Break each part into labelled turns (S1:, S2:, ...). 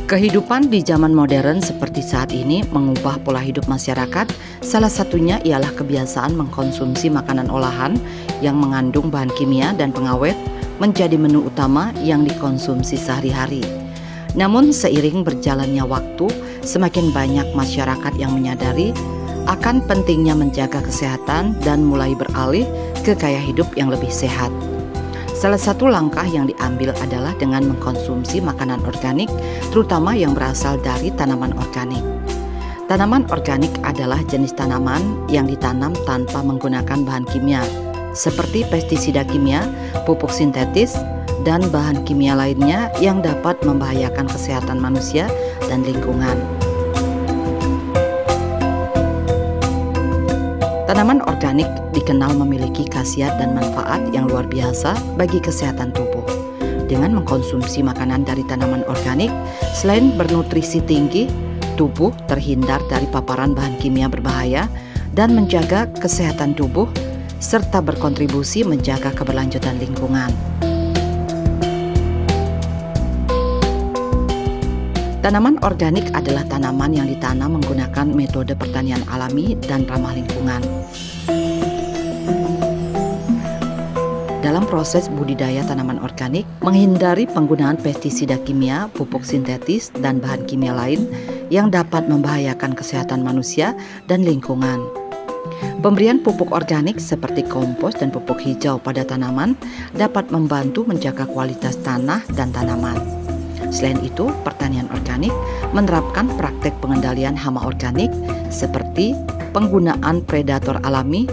S1: Kehidupan di zaman modern seperti saat ini mengubah pola hidup masyarakat. Salah satunya ialah kebiasaan mengkonsumsi makanan olahan yang mengandung bahan kimia dan pengawet menjadi menu utama yang dikonsumsi sehari-hari. Namun seiring berjalannya waktu, semakin banyak masyarakat yang menyadari akan pentingnya menjaga kesehatan dan mulai beralih ke gaya hidup yang lebih sehat. Salah satu langkah yang diambil adalah dengan mengkonsumsi makanan organik, terutama yang berasal dari tanaman organik. Tanaman organik adalah jenis tanaman yang ditanam tanpa menggunakan bahan kimia, seperti pestisida kimia, pupuk sintetis, dan bahan kimia lainnya yang dapat membahayakan kesehatan manusia dan lingkungan. Tanaman organik dikenal memiliki khasiat dan manfaat yang luar biasa bagi kesehatan tubuh. Dengan mengkonsumsi makanan dari tanaman organik, selain bernutrisi tinggi, tubuh terhindar dari paparan bahan kimia berbahaya dan menjaga kesehatan tubuh, serta berkontribusi menjaga keberlanjutan lingkungan. Tanaman organik adalah tanaman yang ditanam menggunakan metode pertanian alami dan ramah lingkungan. Dalam proses budidaya tanaman organik, menghindari penggunaan pestisida kimia, pupuk sintetis, dan bahan kimia lain yang dapat membahayakan kesehatan manusia dan lingkungan. Pemberian pupuk organik seperti kompos dan pupuk hijau pada tanaman dapat membantu menjaga kualitas tanah dan tanaman. Selain itu, pertanian organik menerapkan praktek pengendalian hama organik seperti penggunaan predator alami,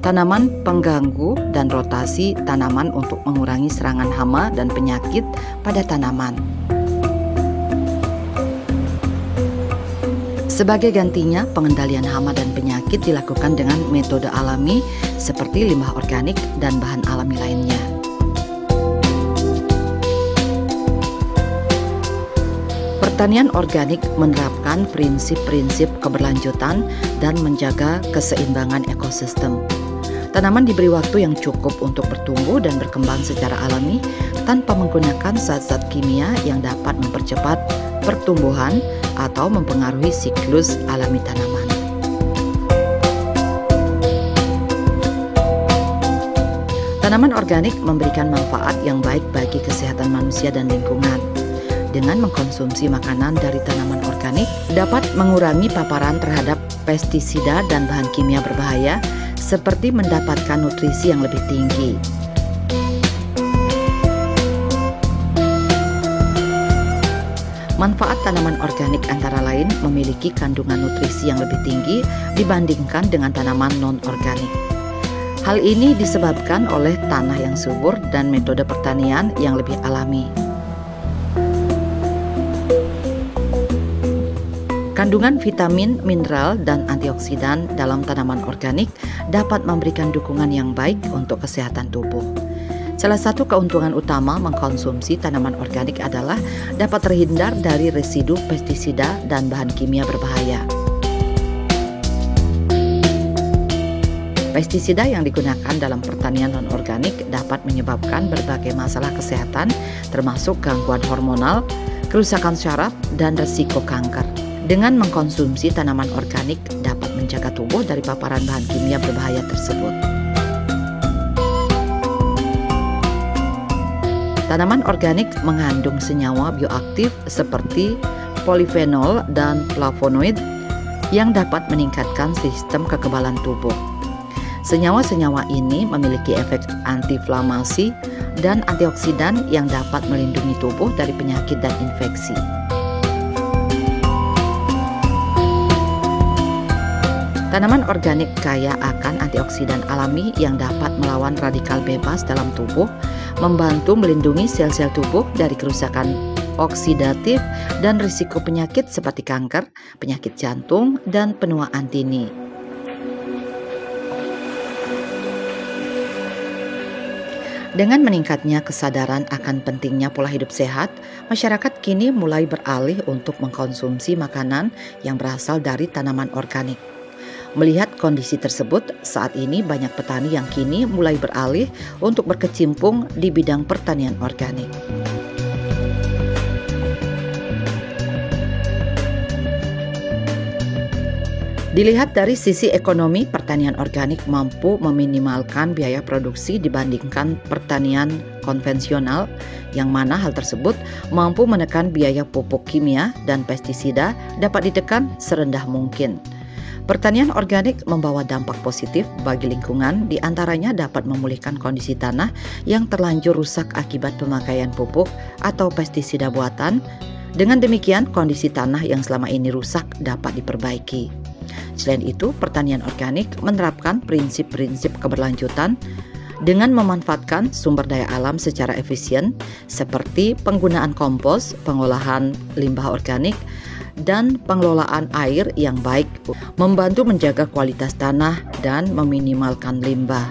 S1: tanaman pengganggu, dan rotasi tanaman untuk mengurangi serangan hama dan penyakit pada tanaman. Sebagai gantinya, pengendalian hama dan penyakit dilakukan dengan metode alami seperti limbah organik dan bahan alami lainnya. Pertanian organik menerapkan prinsip-prinsip keberlanjutan dan menjaga keseimbangan ekosistem. Tanaman diberi waktu yang cukup untuk bertumbuh dan berkembang secara alami tanpa menggunakan zat-zat kimia yang dapat mempercepat pertumbuhan atau mempengaruhi siklus alami tanaman. Tanaman organik memberikan manfaat yang baik bagi kesehatan manusia dan lingkungan. Dengan mengkonsumsi makanan dari tanaman organik dapat mengurangi paparan terhadap pestisida dan bahan kimia berbahaya, seperti mendapatkan nutrisi yang lebih tinggi. Manfaat tanaman organik antara lain memiliki kandungan nutrisi yang lebih tinggi dibandingkan dengan tanaman non-organik. Hal ini disebabkan oleh tanah yang subur dan metode pertanian yang lebih alami. Kandungan vitamin, mineral, dan antioksidan dalam tanaman organik dapat memberikan dukungan yang baik untuk kesehatan tubuh. Salah satu keuntungan utama mengkonsumsi tanaman organik adalah dapat terhindar dari residu pestisida dan bahan kimia berbahaya. Pestisida yang digunakan dalam pertanian non-organik dapat menyebabkan berbagai masalah kesehatan, termasuk gangguan hormonal, kerusakan syaraf, dan risiko kanker. Dengan mengkonsumsi tanaman organik dapat menjaga tubuh dari paparan bahan kimia berbahaya tersebut. Tanaman organik mengandung senyawa bioaktif seperti polifenol dan flavonoid yang dapat meningkatkan sistem kekebalan tubuh. Senyawa-senyawa ini memiliki efek antiinflamasi dan antioksidan yang dapat melindungi tubuh dari penyakit dan infeksi. Tanaman organik kaya akan antioksidan alami yang dapat melawan radikal bebas dalam tubuh, membantu melindungi sel-sel tubuh dari kerusakan oksidatif dan risiko penyakit seperti kanker, penyakit jantung, dan penuaan dini. Dengan meningkatnya kesadaran akan pentingnya pola hidup sehat, masyarakat kini mulai beralih untuk mengkonsumsi makanan yang berasal dari tanaman organik. Melihat kondisi tersebut, saat ini banyak petani yang kini mulai beralih untuk berkecimpung di bidang pertanian organik. Dilihat dari sisi ekonomi, pertanian organik mampu meminimalkan biaya produksi dibandingkan pertanian konvensional, yang mana hal tersebut mampu menekan biaya pupuk kimia dan pestisida dapat ditekan serendah mungkin. Pertanian organik membawa dampak positif bagi lingkungan, diantaranya dapat memulihkan kondisi tanah yang terlanjur rusak akibat pemakaian pupuk atau pestisida buatan. Dengan demikian, kondisi tanah yang selama ini rusak dapat diperbaiki. Selain itu, pertanian organik menerapkan prinsip-prinsip keberlanjutan dengan memanfaatkan sumber daya alam secara efisien, seperti penggunaan kompos, pengolahan limbah organik, dan pengelolaan air yang baik, membantu menjaga kualitas tanah dan meminimalkan limbah.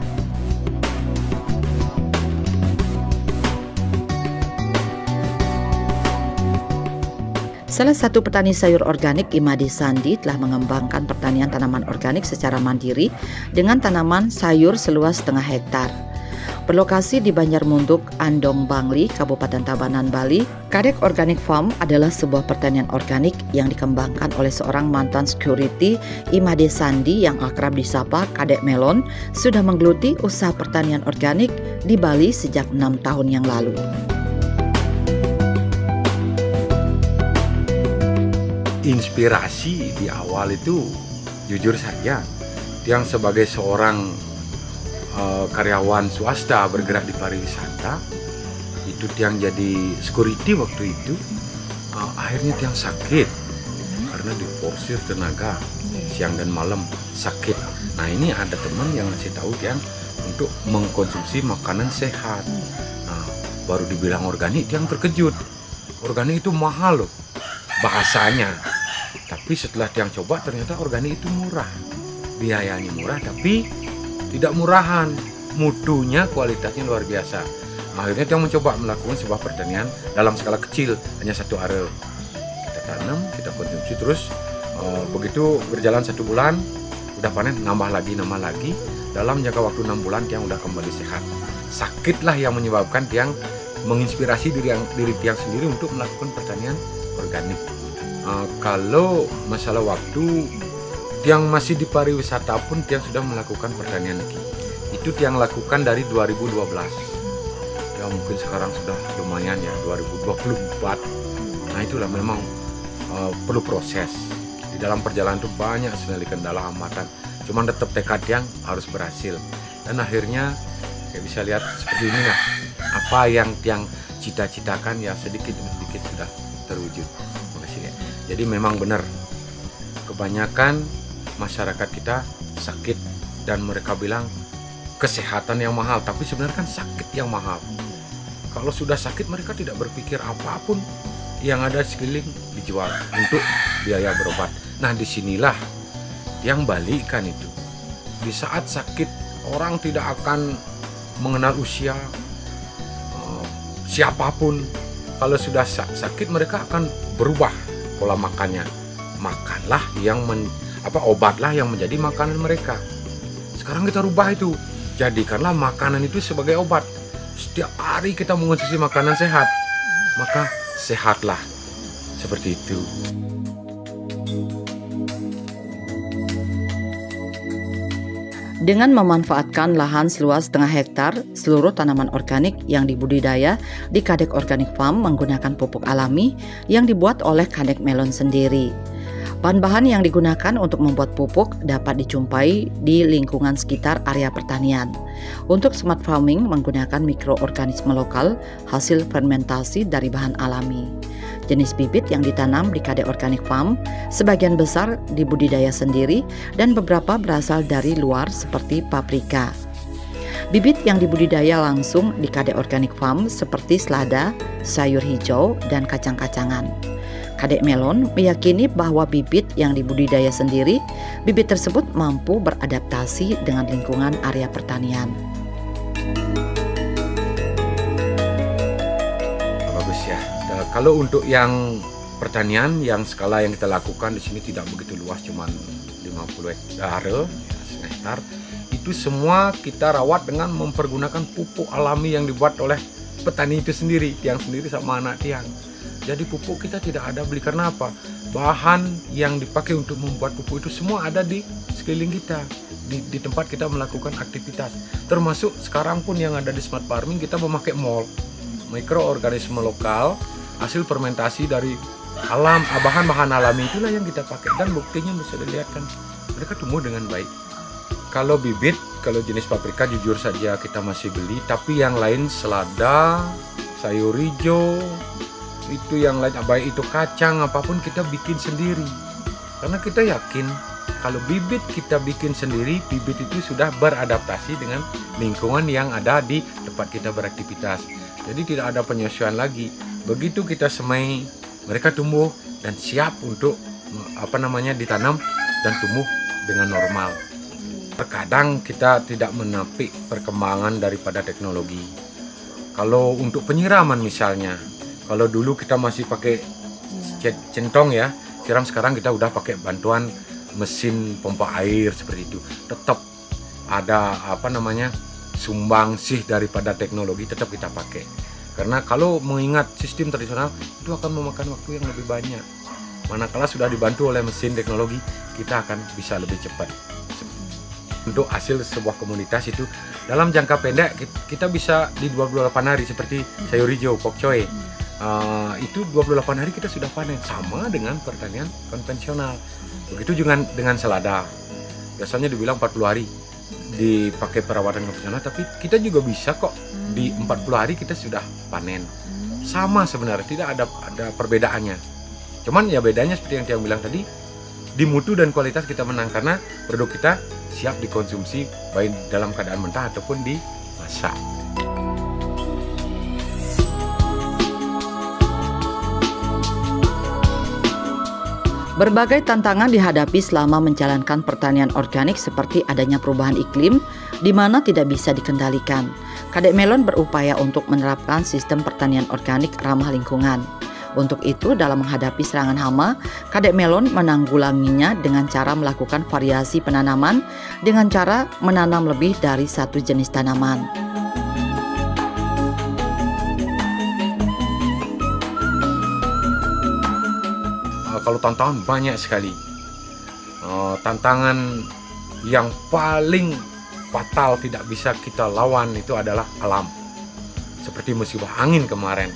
S1: Salah satu petani sayur organik, Imade Sandi, telah mengembangkan pertanian tanaman organik secara mandiri dengan tanaman sayur seluas setengah hektar. Berlokasi di Banjarmunduk, Andong Bangli, Kabupaten Tabanan, Bali, Kadek Organic Farm adalah sebuah pertanian organik yang dikembangkan oleh seorang mantan security, Imade Sandi, yang akrab disapa Kadek Melon, sudah menggeluti usaha pertanian organik di Bali sejak 6 tahun yang lalu.
S2: Inspirasi di awal itu, jujur saja, yang sebagai seorang karyawan swasta bergerak di pariwisata, itu yang jadi security waktu itu, akhirnya yang sakit karena diporsir tenaga siang dan malam sakit. Nah, ini ada teman yang ngasih tahu yang untuk mengkonsumsi makanan sehat. Nah, baru dibilang organik, yang terkejut. Organik itu mahal loh bahasanya. Tapi setelah yang coba, ternyata organik itu murah. Biayanya murah, tapi tidak murahan, mutunya, kualitasnya luar biasa. Akhirnya dia mencoba melakukan sebuah pertanian dalam skala kecil, hanya 1 are. Kita tanam, kita konsumsi terus. Begitu berjalan 1 bulan, udah panen, nambah lagi. Dalam jangka waktu 6 bulan, Tiang udah kembali sehat. Sakitlah yang menyebabkan Tiang menginspirasi diri Tiang sendiri untuk melakukan pertanian organik. Kalau masalah waktu, Tiang masih di pariwisata pun Tiang sudah melakukan pertanian lagi. Itu Tiang lakukan dari 2012. Ya mungkin sekarang sudah lumayan ya, 2024. Nah itulah memang perlu proses. Di dalam perjalanan itu banyak sekali kendala, hambatan. Cuman tetap tekad Tiang harus berhasil. Dan akhirnya kayak bisa lihat seperti ini lah. Apa yang Tiang cita-citakan ya sedikit demi sedikit sudah terwujud. Makasih ya. Jadi memang benar, kebanyakan masyarakat kita sakit dan mereka bilang kesehatan yang mahal, tapi sebenarnya kan sakit yang mahal. Kalau sudah sakit mereka tidak berpikir apapun yang ada sekeliling dijual untuk biaya berobat. Nah, disinilah yang balikan itu. Di saat sakit, orang tidak akan mengenal usia, siapapun. Kalau sudah sakit mereka akan berubah pola makannya. Makanlah yang obatlah yang menjadi makanan mereka. Sekarang kita rubah itu, jadikanlah makanan itu sebagai obat. Setiap hari kita mengonsumsi makanan sehat, maka sehatlah. Seperti itu.
S1: Dengan memanfaatkan lahan seluas setengah hektar, seluruh tanaman organik yang dibudidaya di Kadek Organic Farm menggunakan pupuk alami yang dibuat oleh Kadek Melon sendiri. Bahan-bahan yang digunakan untuk membuat pupuk dapat dijumpai di lingkungan sekitar area pertanian. Untuk smart farming menggunakan mikroorganisme lokal hasil fermentasi dari bahan alami. Jenis bibit yang ditanam di Kadek Organic Farm sebagian besar dibudidaya sendiri dan beberapa berasal dari luar seperti paprika. Bibit yang dibudidaya langsung di Kadek Organic Farm seperti selada, sayur hijau, dan kacang-kacangan. Kadek Melon meyakini bahwa bibit yang dibudidaya sendiri, bibit tersebut mampu beradaptasi dengan lingkungan area pertanian.
S2: Bagus ya. Kalau untuk yang pertanian, yang skala yang kita lakukan di sini tidak begitu luas, cuma 50 hektar, hektar. Itu semua kita rawat dengan mempergunakan pupuk alami yang dibuat oleh petani itu sendiri, Tiang sendiri sama anak Tiang. Jadi pupuk kita tidak ada beli, karena apa? bahan yang dipakai untuk membuat pupuk itu semua ada di sekeliling kita, di tempat kita melakukan aktivitas. Termasuk sekarang pun yang ada di smart farming, kita memakai MOL, mikroorganisme lokal, hasil fermentasi dari alam, bahan-bahan alami itulah yang kita pakai, dan buktinya bisa dilihat kan, mereka tumbuh dengan baik. Kalau bibit, kalau jenis paprika jujur saja kita masih beli, tapi yang lain selada, sayur hijau, itu yang lain, baik itu kacang apapun kita bikin sendiri. Karena kita yakin kalau bibit kita bikin sendiri, bibit itu sudah beradaptasi dengan lingkungan yang ada di tempat kita beraktivitas. Jadi tidak ada penyesuaian lagi. Begitu kita semai, mereka tumbuh dan siap untuk ditanam dan tumbuh dengan normal. Terkadang kita tidak menapik perkembangan daripada teknologi. Kalau untuk penyiraman misalnya, kalau dulu kita masih pakai centong ya, sekarang kita udah pakai bantuan mesin pompa air seperti itu. Tetap ada sumbangsih daripada teknologi, tetap kita pakai. Karena kalau mengingat sistem tradisional itu akan memakan waktu yang lebih banyak. Manakala sudah dibantu oleh mesin teknologi, kita akan bisa lebih cepat. Untuk hasil sebuah komunitas itu dalam jangka pendek kita bisa di 28 hari seperti sayur hijau, pok choy. Itu 28 hari kita sudah panen, sama dengan pertanian konvensional. Begitu juga dengan selada. Biasanya dibilang 40 hari dipakai perawatan konvensional, tapi kita juga bisa kok di 40 hari kita sudah panen. Sama sebenarnya, tidak ada perbedaannya. Cuman ya bedanya seperti yang Tiang bilang tadi, di mutu dan kualitas kita menang karena produk kita siap dikonsumsi baik dalam keadaan mentah ataupun dimasak.
S1: Berbagai tantangan dihadapi selama menjalankan pertanian organik seperti adanya perubahan iklim di mana tidak bisa dikendalikan. Kadek Melon berupaya untuk menerapkan sistem pertanian organik ramah lingkungan. Untuk itu, dalam menghadapi serangan hama, Kadek Melon menanggulanginya dengan cara melakukan variasi penanaman dengan cara menanam lebih dari satu jenis tanaman.
S2: Kalau tantangan banyak sekali. Tantangan yang paling fatal tidak bisa kita lawan itu adalah alam. Seperti musibah angin kemarin.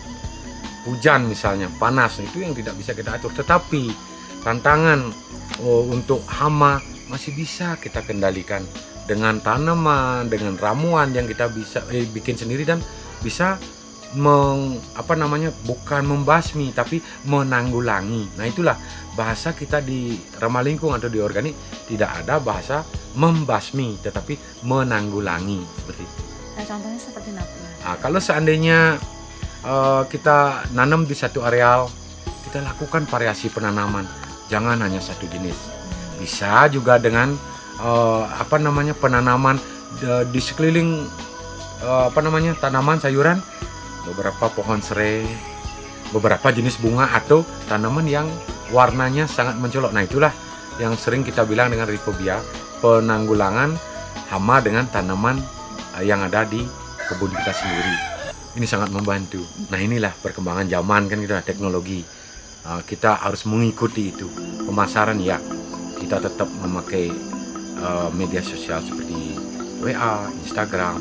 S2: Hujan misalnya, panas, itu yang tidak bisa kita atur. Tetapi tantangan untuk hama masih bisa kita kendalikan dengan tanaman, dengan ramuan yang kita bisa bikin sendiri dan bisa bukan membasmi tapi menanggulangi. Nah itulah bahasa kita di ramah lingkungan atau di organik, tidak ada bahasa membasmi tetapi menanggulangi seperti itu.
S3: Nah, contohnya seperti apa?
S2: Nah, kalau seandainya kita nanam di satu areal, kita lakukan variasi penanaman, jangan hanya satu jenis. Bisa juga dengan penanaman di sekeliling tanaman sayuran, beberapa pohon serai, beberapa jenis bunga atau tanaman yang warnanya sangat mencolok. Nah itulah yang sering kita bilang dengan rifobia, penanggulangan hama dengan tanaman yang ada di kebun kita sendiri. Ini sangat membantu. Nah inilah perkembangan zaman kan, kita teknologi. Kita harus mengikuti itu. Pemasaran ya, kita tetap memakai media sosial seperti WA, Instagram,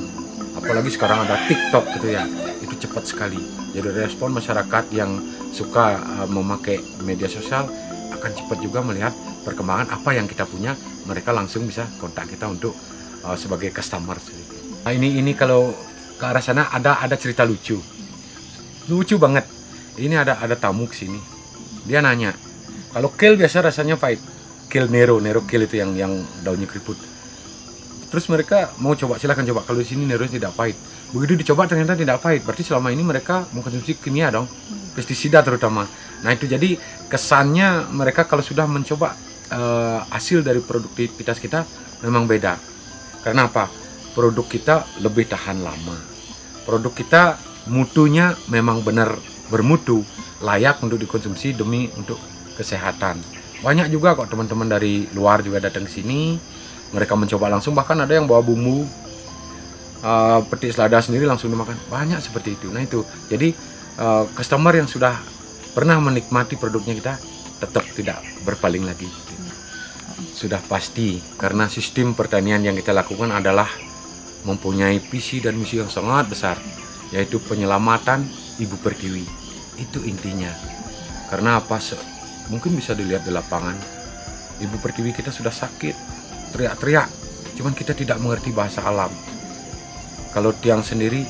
S2: apalagi sekarang ada TikTok gitu ya. Itu cepat sekali. Jadi respon masyarakat yang suka memakai media sosial akan cepat juga melihat perkembangan apa yang kita punya. Mereka langsung bisa kontak kita untuk sebagai customer. Nah, ini kalau ke arah sana ada cerita lucu banget. Ini ada tamu kesini, dia nanya, kalau kale biasa rasanya pahit, kale Nero kale itu yang daunnya keriput. Terus mereka mau coba, silakan coba, kalau di sini Nero tidak pahit. Begitu dicoba ternyata tidak pahit, berarti selama ini mereka mengkonsumsi kimia dong, pestisida terutama. Nah itu jadi kesannya mereka kalau sudah mencoba hasil dari produktivitas kita memang beda. Karena apa? Produk kita lebih tahan lama. Produk kita mutunya memang benar bermutu, layak untuk dikonsumsi demi untuk kesehatan. Banyak juga kok teman-teman dari luar juga datang ke sini. Mereka mencoba langsung, bahkan ada yang bawa bumbu petik selada sendiri langsung dimakan. Banyak seperti itu. Nah itu, jadi customer yang sudah pernah menikmati produknya kita tetap tidak berpaling lagi. Sudah pasti, karena sistem pertanian yang kita lakukan adalah mempunyai visi dan misi yang sangat besar, yaitu penyelamatan Ibu Pertiwi. Itu intinya. Karena apa? Mungkin bisa dilihat di lapangan, Ibu Pertiwi kita sudah sakit, teriak-teriak, cuman kita tidak mengerti bahasa alam. Kalau Tiang sendiri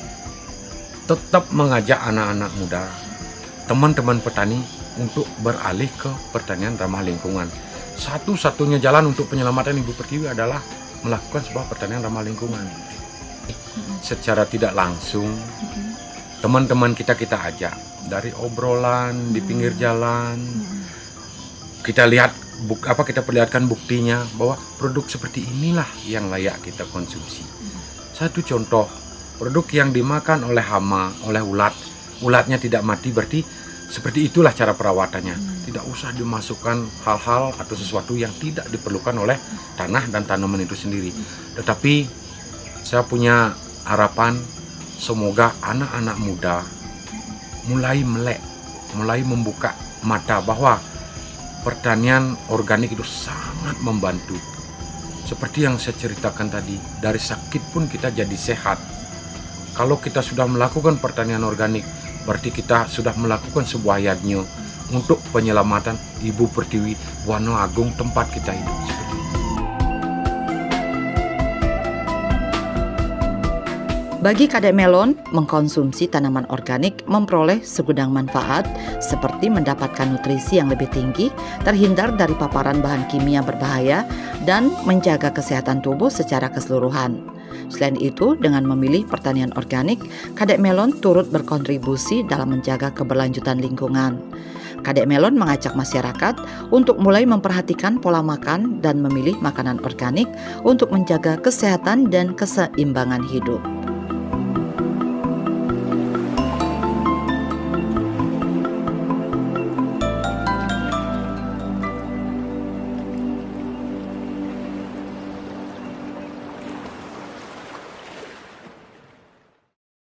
S2: tetap mengajak anak-anak muda, teman-teman petani untuk beralih ke pertanian ramah lingkungan. Satu-satunya jalan untuk penyelamatan Ibu Pertiwi adalah melakukan sebuah pertanian ramah lingkungan. Secara tidak langsung, teman-teman kita ajak dari obrolan di pinggir jalan. Kita lihat kita perlihatkan buktinya bahwa produk seperti inilah yang layak kita konsumsi. Satu contoh, produk yang dimakan oleh hama, oleh ulat, ulatnya tidak mati, berarti seperti itulah cara perawatannya. Tidak usah dimasukkan hal-hal atau sesuatu yang tidak diperlukan oleh tanah dan tanaman itu sendiri. Tetapi saya punya harapan semoga anak-anak muda mulai melek, mulai membuka mata bahwa pertanian organik itu sangat membantu. Seperti yang saya ceritakan tadi, dari sakit pun kita jadi sehat. Kalau kita sudah melakukan pertanian organik, berarti kita sudah melakukan sebuah yadnya untuk penyelamatan Ibu Pertiwi Wano Agung tempat kita hidup. Seperti itu.
S1: Bagi Kadek Melon, mengkonsumsi tanaman organik memperoleh segudang manfaat seperti mendapatkan nutrisi yang lebih tinggi, terhindar dari paparan bahan kimia berbahaya, dan menjaga kesehatan tubuh secara keseluruhan. Selain itu, dengan memilih pertanian organik, Kadek Melon turut berkontribusi dalam menjaga keberlanjutan lingkungan. Kadek Melon mengajak masyarakat untuk mulai memperhatikan pola makan dan memilih makanan organik untuk menjaga kesehatan dan keseimbangan hidup.